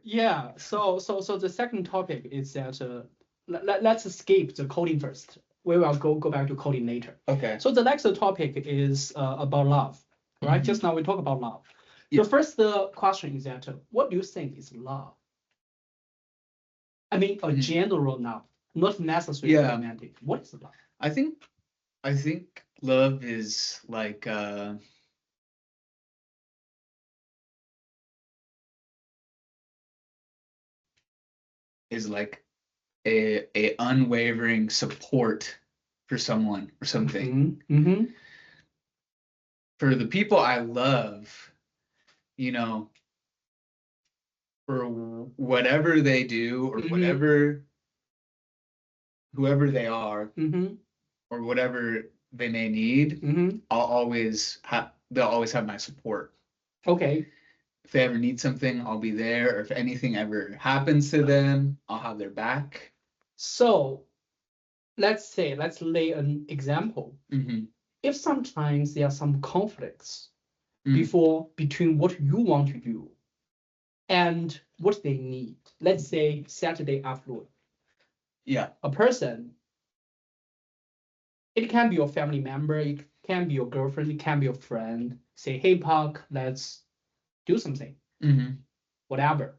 Yeah. So the second topic is that let's skip the coding first. We will go back to coding later. Okay. So the next topic is about love, right? Just now we talk about love. Yeah. The first question is that what do you think is love? I mean, a general love, not necessarily romantic. What is love? I think love is like a unwavering support for someone or something. For the people I love, you know, for whatever they do or whoever they are, or whatever they may need, they'll always have my support. Okay. If they ever need something, I'll be there. Or if anything ever happens to them, I'll have their back. So let's lay an example. If sometimes there are some conflicts between what you want to do and what they need. Let's say Saturday afternoon. Yeah. A person, it can be your family member, it can be your girlfriend, it can be your friend, say, hey, Park, let's do something. Whatever.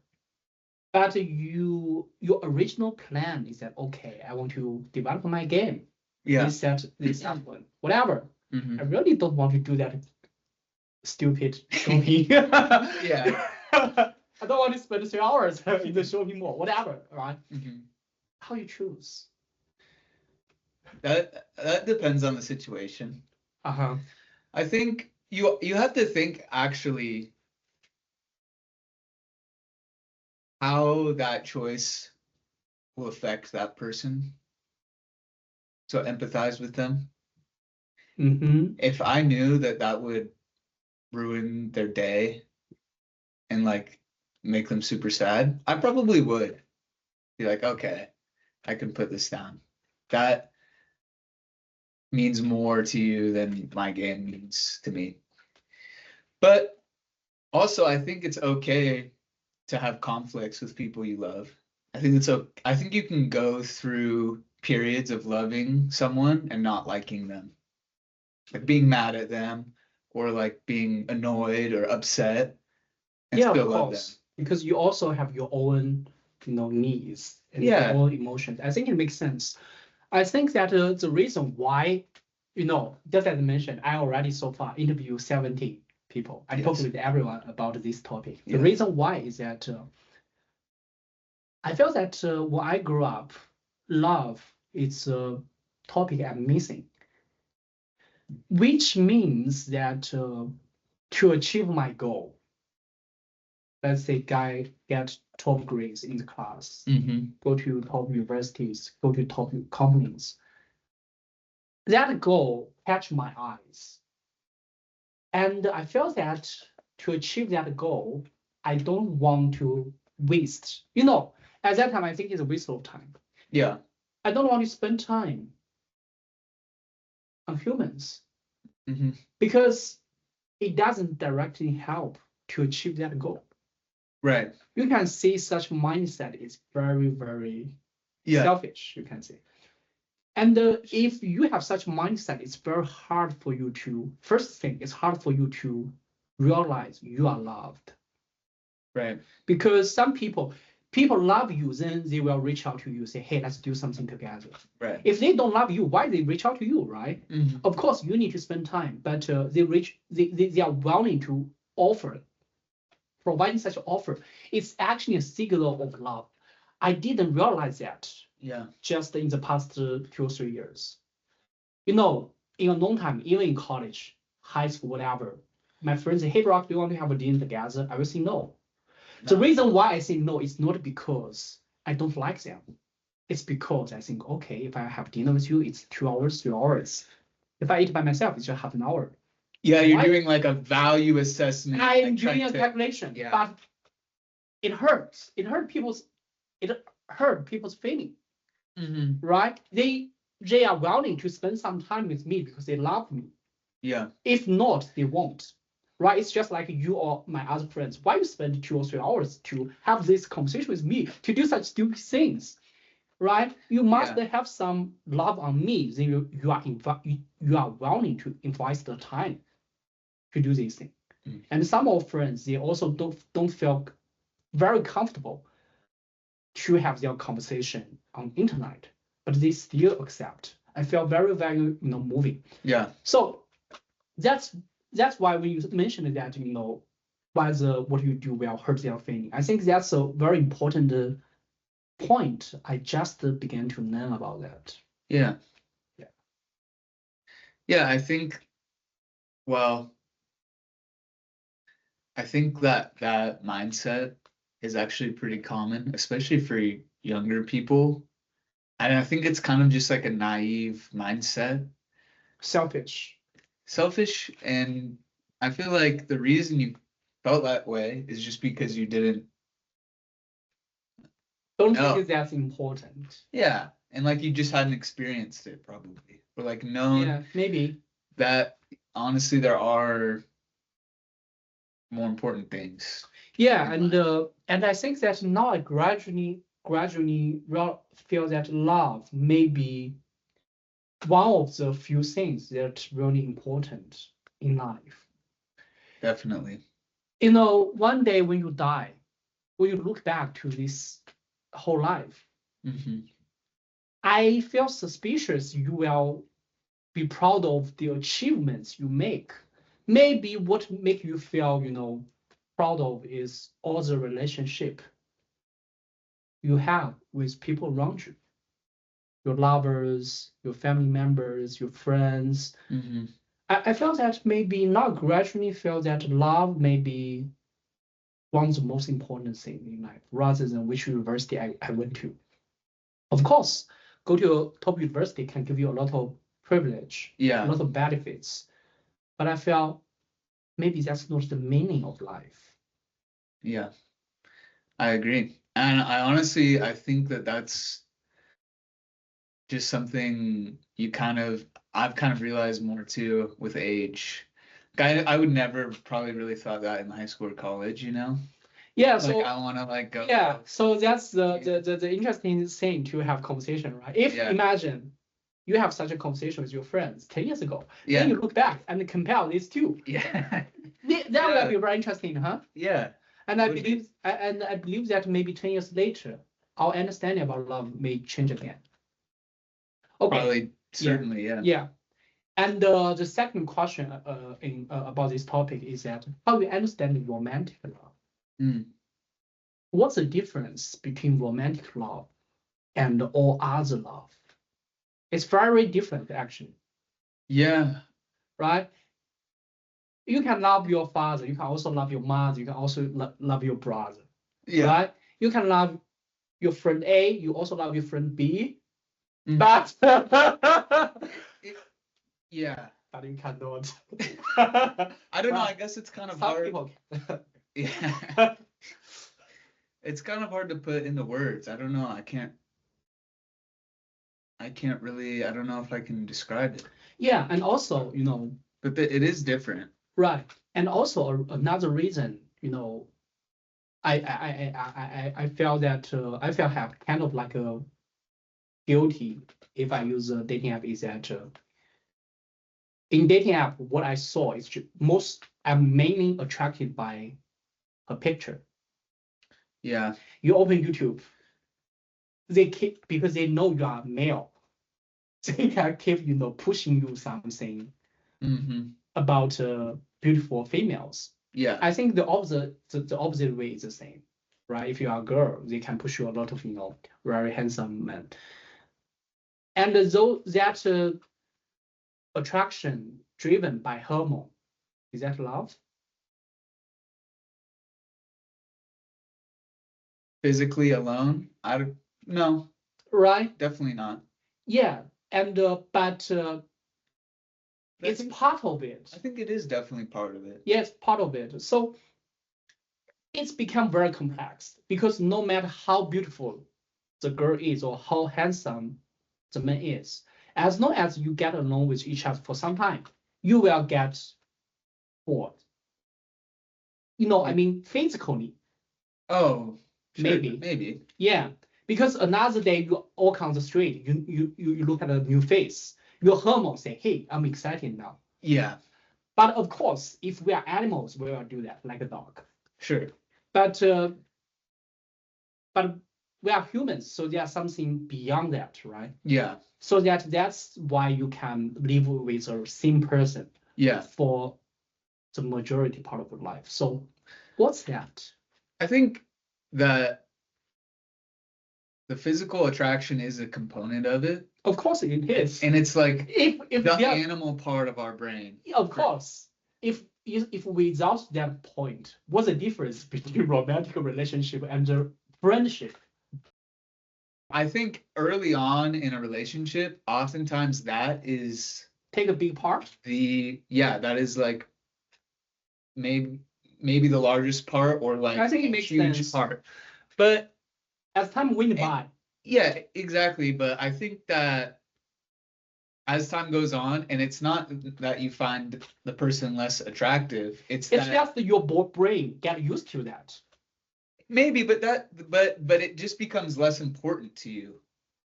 But your original plan is that, okay, I want to develop my game. Yeah. This one, whatever. I really don't want to do that stupid shopping. Yeah. I don't want to spend 3 hours in the shopping mall, whatever, right? How you choose? That depends on the situation. I think you have to think actually how that choice will affect that person. So empathize with them. If I knew that would ruin their day and like make them super sad, I probably would be like, okay, I can put this down. That means more to you than my game means to me. But also, I think it's okay to have conflicts with people you love. I think you can go through periods of loving someone and not liking them, like being mad at them or like being annoyed or upset, and still love them. Because you also have your own, needs and your own emotions. I think it makes sense. I think that the reason why, just as I mentioned, I already so far interviewed 70 people. I talked with everyone about this topic. The reason why is that I felt that when I grew up, love is a topic I'm missing, which means that to achieve my goal, let's say get top grades in the class, go to top universities, go to top companies. That goal catch my eyes. And I felt that to achieve that goal, I don't want to waste. At that time, I think it's a waste of time. Yeah. I don't want to spend time on humans because it doesn't directly help to achieve that goal. Right. You can see such mindset is very, very selfish, you can say. And if you have such mindset, it's very hard for you to, first thing, it's hard for you to realize you are loved. Right. Because some people love you, then they will reach out to you, say, hey, let's do something together. Right. If they don't love you, why they reach out to you, right? Of course, you need to spend time, but they are willing to offer, providing such an offer. It's actually a signal of love. I didn't realize that. Yeah. Just in the past 2 or 3 years. In a long time, even in college, high school, whatever, my friends say, hey, Brock, do you want to have a dinner together? I will say no. The reason why I say no is not because I don't like them. It's because I think, okay, if I have dinner with you, it's 2 hours, 3 hours. If I eat by myself, it's just half an hour. Yeah, you're doing like a value assessment. I'm doing a calculation, but it hurts. It hurt people's feeling. Right? They are willing to spend some time with me because they love me. Yeah. If not, they won't. right? It's just like you or my other friends. Why you spend 2 or 3 hours to have this conversation with me to do such stupid things, right? You must have some love on me. Then you are willing to invest the time to do this thing. And some of friends, they also don't feel very comfortable to have their conversation on internet, but they still accept. I feel very, very, moving. Yeah. So that's why when you mentioned that, whether what you do will hurt their feeling. I think that's a very important point. I just began to learn about that. Yeah. Yeah. Yeah, I think, well, I think that mindset is actually pretty common, especially for younger people. And I think it's kind of just like a naive mindset. Selfish. And I feel like the reason you felt that way is just because you didn't think that's important. Yeah, and like you just hadn't experienced it probably, or like known maybe that honestly there are more important things. Yeah, and I think that now I gradually feel that love may be one of the few things that's really important in life. Definitely. One day when you die, when you look back to this whole life, I feel suspicious you will be proud of the achievements you make. Maybe what make you feel, proud of is all the relationship you have with people around you, your lovers, your family members, your friends. I felt that maybe now gradually feel that love may be one of the most important things in life, rather than which university I went to. Of course, go to a top university can give you a lot of privilege, a lot of benefits, but I felt maybe that's not the meaning of life. Yeah, I agree. And I think that that's just something I've kind of realized more too with age. I would never probably really thought that in high school or college, Yeah, so I want to go. Yeah, so that's the interesting thing to have conversation, right? If imagine you have such a conversation with your friends 10 years ago, then you look back and compare these two. Yeah. That will be very interesting, huh? Yeah. And I believe that maybe 10 years later, our understanding about love may change again. Okay. Probably, certainly, yeah. Yeah. And the second question about this topic is that how we understand romantic love. What's the difference between romantic love and all other love? It's very different, actually. Yeah. Right? You can love your father. You can also love your mother. You can also love your brother. Yeah. Right? You can love your friend A. You also love your friend B. But yeah. But you cannot. I don't know. I guess it's kind of hard. Yeah. It's kind of hard to put into words. I don't know. I can't really. I don't know if I can describe it. Yeah, and also, But it is different. Right, and also another reason, I felt that I felt have kind of like a guilty if I use a dating app is that in dating app what I saw is I'm mainly attracted by a picture. Yeah. You open YouTube, because they know you are male, they can keep pushing you something about beautiful females. Yeah. I think the opposite way is the same, right? If you are a girl, they can push you a lot of very handsome men. And though that attraction driven by hormone, is that love? Physically alone? No. Right? Definitely not. Yeah, and but it's part of it. I think it is definitely part of it. Yes, part of it. So it's become very complex because no matter how beautiful the girl is or how handsome the man is, as long as you get along with each other for some time, you will get bored. I mean, physically. Oh, sure, maybe. maybe. Yeah, because another day you walk on the street, you look at a new face. Your hormones say, "Hey, I'm excited now." Yeah. But of course, if we are animals, we will do that like a dog. Sure. But we are humans, so there's something beyond that, right? Yeah. So that's why you can live with the same person. Yeah. For the majority part of your life. So what's that? I think that the physical attraction is a component of it. Of course it is. And it's like if the animal part of our brain. Of course. If without that point, what's the difference between romantic relationship and friendship? I think early on in a relationship, oftentimes that is take a big part. That is like maybe the largest part, or like I think it makes huge sense. part. But as time went by. Yeah, exactly. But I think that as time goes on, and it's not that you find the person less attractive, it's just that your brain get used to that. Maybe, but it just becomes less important to you.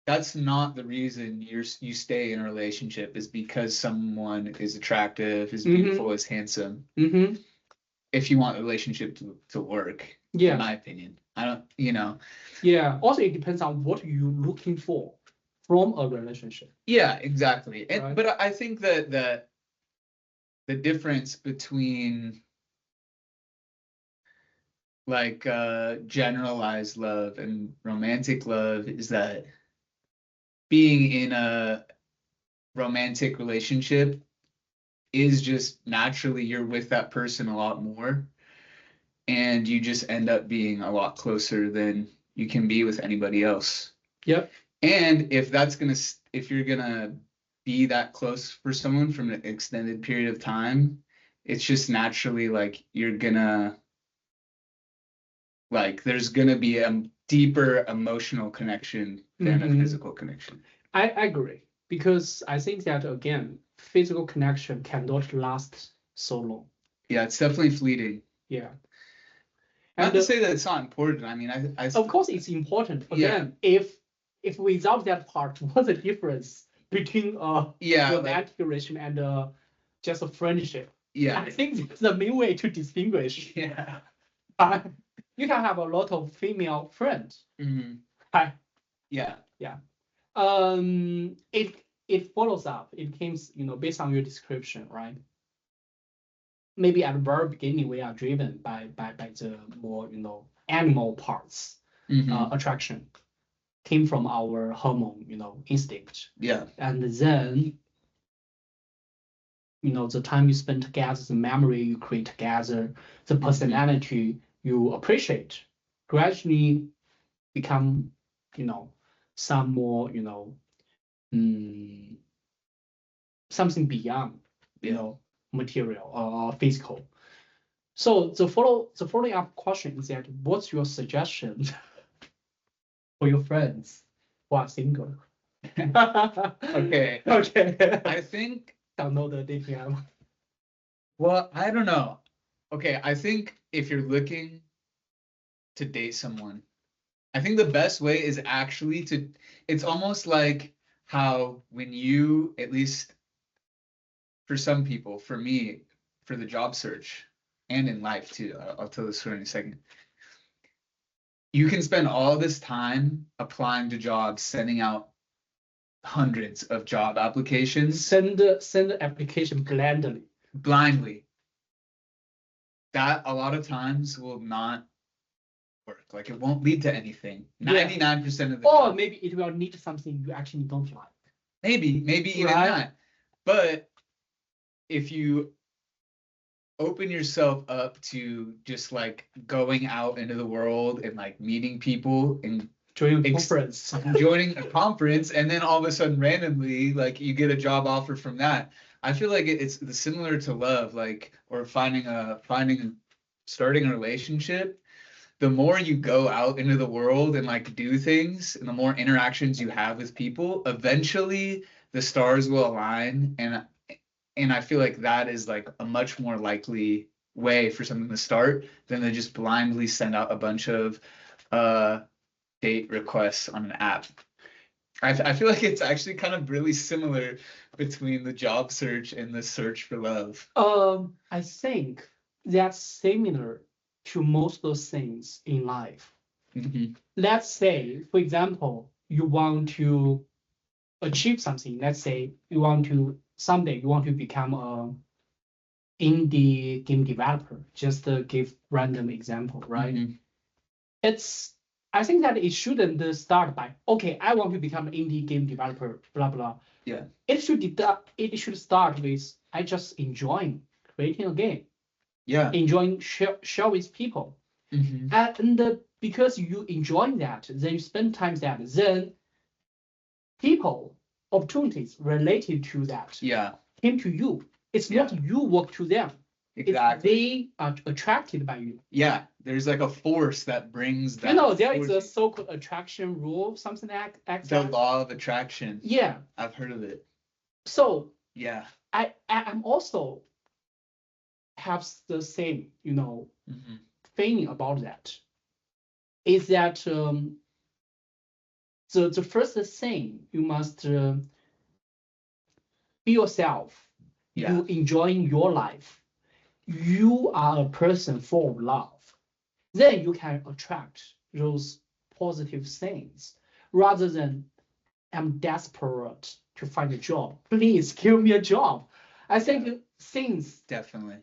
That's not the reason you stay in a relationship, is because someone is attractive, is beautiful, is handsome. If you want the relationship to work, in my opinion. I don't, Yeah. Also, it depends on what you're looking for from a relationship. Yeah, exactly. And right? But I think that the difference between like generalized love and romantic love is that being in a romantic relationship is just naturally you're with that person a lot more, and you just end up being a lot closer than you can be with anybody else. Yep. And if you're gonna be that close for someone from an extended period of time, it's just naturally like you're gonna there's gonna be a deeper emotional connection than a physical connection. I agree, because I think that again, physical connection cannot last so long. Yeah, it's definitely fleeting. Yeah. Not to say that it's not important. I mean, I of course it's important. Again, if without that part, what's the difference between romantic relation and just a friendship? Yeah. I think it's the main way to distinguish. Yeah. You can have a lot of female friends. Right? Yeah. Yeah. It follows up. It came, based on your description, right? Maybe at the very beginning we are driven by the more animal parts. Attraction came from our hormone, instinct. Yeah. And then the time you spend together, the memory you create together, the personality you appreciate, gradually become some more something beyond material or physical. So the following up question is that, what's your suggestion for your friends who are single? Okay. I think download the dating app. Well, I don't know. Okay, I think if you're looking to date someone, I think the best way is actually it's almost like how when you, at least for some people, for me, for the job search and in life too, I'll tell this story in a second. You can spend all this time applying to jobs, sending out hundreds of job applications. Send the application blindly. That a lot of times will not work. Like, it won't lead to anything. 99% of the time. Maybe it will lead to something you actually don't like. Maybe even that. But if you open yourself up to just like going out into the world and like meeting people and joining a conference, and then all of a sudden randomly like you get a job offer from that. I feel like it's similar to love, like, or starting a relationship. The more you go out into the world and like do things, and the more interactions you have with people, eventually the stars will align, and I feel like that is like a much more likely way for something to start than to just blindly send out a bunch of date requests on an app. I feel like it's actually kind of really similar between the job search and the search for love. I think that's similar to most of those things in life. Mm-hmm. Let's say, for example, you want to achieve something. Let's say you want to someday you want to become a indie game developer. Just to give random example, right? Mm-hmm. I think that it shouldn't start by, okay, I want to become an indie game developer, blah blah. Yeah. It should start with I just enjoying creating a game. Yeah. Enjoying share with people. Mm-hmm. And because you enjoy that, then you spend time that, then people, opportunities related to that came to you. It's not you work to them. Exactly. They are attracted by you. Yeah, there's like a force that brings that. You know, there is a so-called attraction rule, something like that. The law of attraction. Yeah. I've heard of it. So yeah, I'm also have the same, mm-hmm. feeling about that. Is that the first thing you must be yourself. Yeah. You enjoying your life. You are a person full of love. Then you can attract those positive things rather than I'm desperate to find a job. Please give me a job. I think things definitely.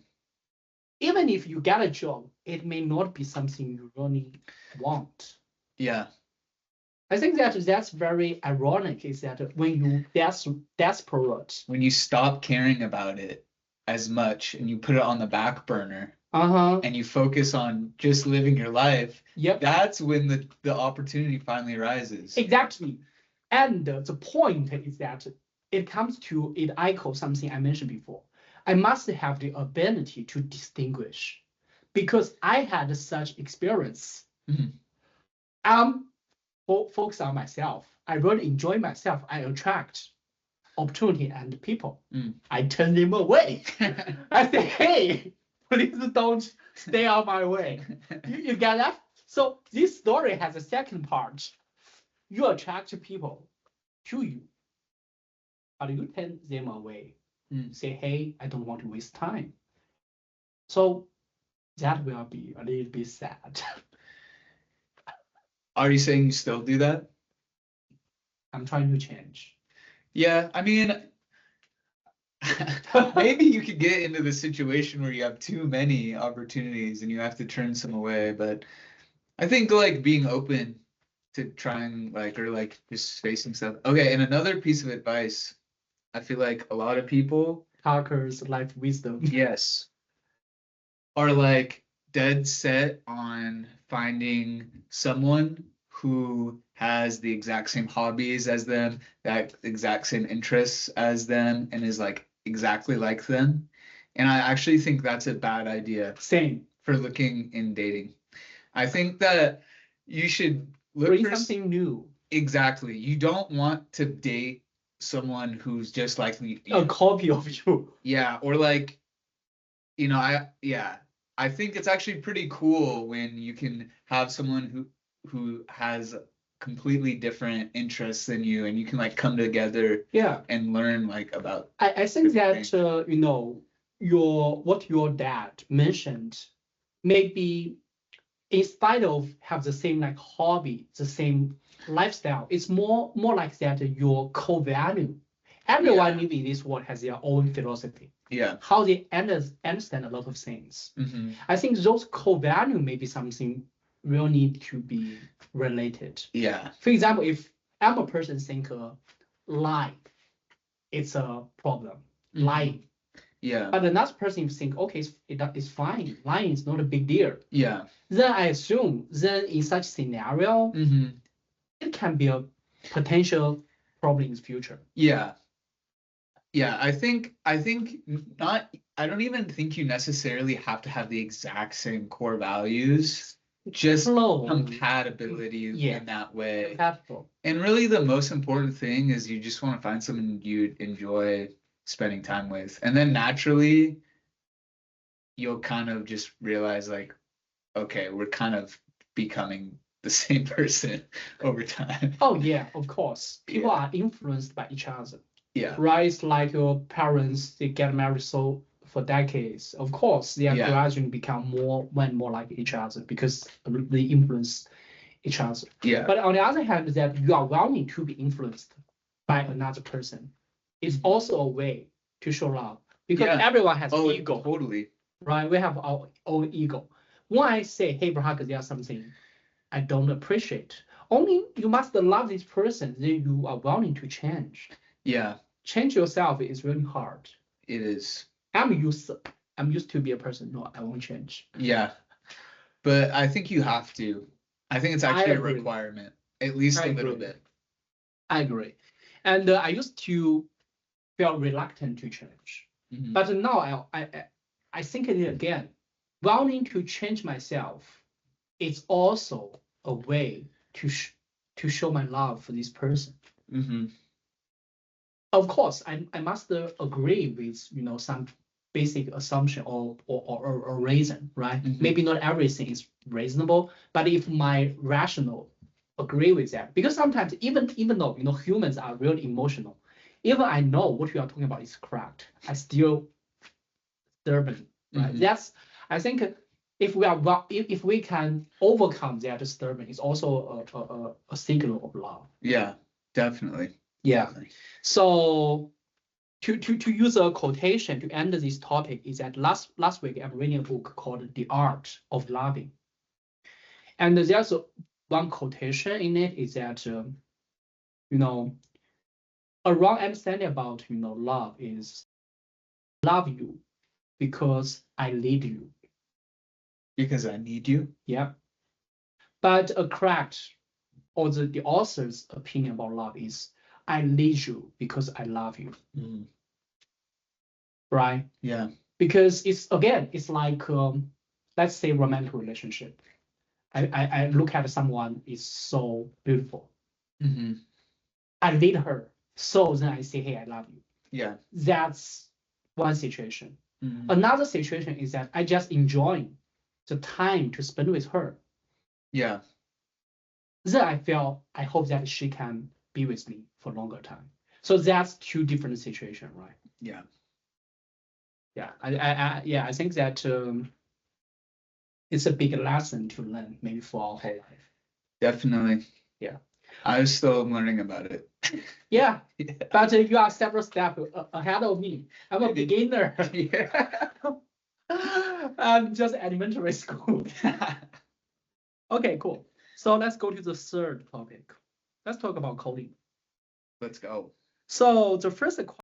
Even if you get a job, it may not be something you really want. Yeah. I think that's very ironic is that when you desperate. When you stop caring about it as much and you put it on the back burner and you focus on just living your life, that's when the opportunity finally arises. Exactly. And the point is that it echoes something I mentioned before. I must have the ability to distinguish because I had such experience. Mm-hmm. Focus on myself. I really enjoy myself. I attract opportunity and people. I turn them away. I say, hey, please don't stay on my way. You get that? So this story has a second part. You attract people to you, but you turn them away. Say, hey, I don't want to waste time. So that will be a little bit sad. Are you saying you still do that? I'm trying to change. Yeah, I mean, maybe you could get into the situation where you have too many opportunities and you have to turn some away, but I think like being open to trying or just facing stuff. Okay, and another piece of advice, I feel like a lot of people Parker's life wisdom. Yes. Are like dead set on finding someone who has the exact same hobbies as them, that exact same interests as them, and is like exactly like them. And I actually think that's a bad idea. Same. For looking in dating. I think that you should look for something new. Exactly. You don't want to date someone who's just like you. A copy of you. Yeah, or like, I think it's actually pretty cool when you can have someone who has completely different interests than you, and you can like come together and learn like about. I think that what your dad mentioned, maybe in spite of have the same like hobby, the same lifestyle, it's more like that your core value. Everyone maybe in this world has their own philosophy. Yeah. How they understand a lot of things. Mm-hmm. I think those core value may be something will need to be related. Yeah. For example, if I'm a person think lying, it's a problem. Mm-hmm. Lying. Yeah. But another person think, okay, it's fine. Lying is not a big deal. Yeah. Then I assume in such scenario, it can be a potential problem in the future. Yeah. Yeah, I think not. I don't even think you necessarily have to have the exact same core values. Just compatibility in that way. Compatible. And really the most important thing is you just want to find someone you enjoy spending time with. And then naturally you'll kind of just realize like, okay, we're kind of becoming the same person over time. Oh yeah, of course. People are influenced by each other. Yeah. Right? It's like your parents, they get married so for decades. Of course, they are gradually become more and more like each other because they influence each other. Yeah. But on the other hand, that you are willing to be influenced by another person, it's also a way to show love because everyone has ego. Totally. Right? We have our own ego. When I say, hey, Brahaga, there's something I don't appreciate. Only you must love this person, then you are willing to change. Yeah. Change yourself is really hard. It is. I'm used to be a person. No, I won't change. Yeah. But I think you have to. I think it's actually a requirement, at least a little bit. I agree. And I used to feel reluctant to change. But now I think it again. Wanting to change myself is also a way to show my love for this person. Of course, I must agree with some basic assumption or reason, right? Maybe not everything is reasonable, but if my rational agree with that, because sometimes even though humans are really emotional, even I know what you are talking about is correct, I still stubborn, right? That's I think if we can overcome that disturbance, it's also a signal of love. Yeah, definitely. Yeah. So to use a quotation to end this topic is that last week I'm reading a book called The Art of Loving. And there's one quotation in it is that, a wrong understanding about, love is love you because I need you. Because I need you? Yeah. But a correct, or the author's opinion about love is I need you because I love you. Right? Yeah. Because it's like, let's say romantic relationship. I look at someone is so beautiful. I need her. So then I say, hey, I love you. Yeah. That's one situation. Another situation is that I just enjoy the time to spend with her. Yeah. Then I hope that she can be with me for a longer time. So that's two different situations, right? Yeah. Yeah. I think that it's a big lesson to learn maybe for our whole life. Definitely. Yeah. I was still learning about it. Yeah. But you are several steps ahead of me. I'm a beginner. Yeah. I'm just elementary school. Okay, cool. So let's go to the third topic. Let's talk about coding. Let's go. So the first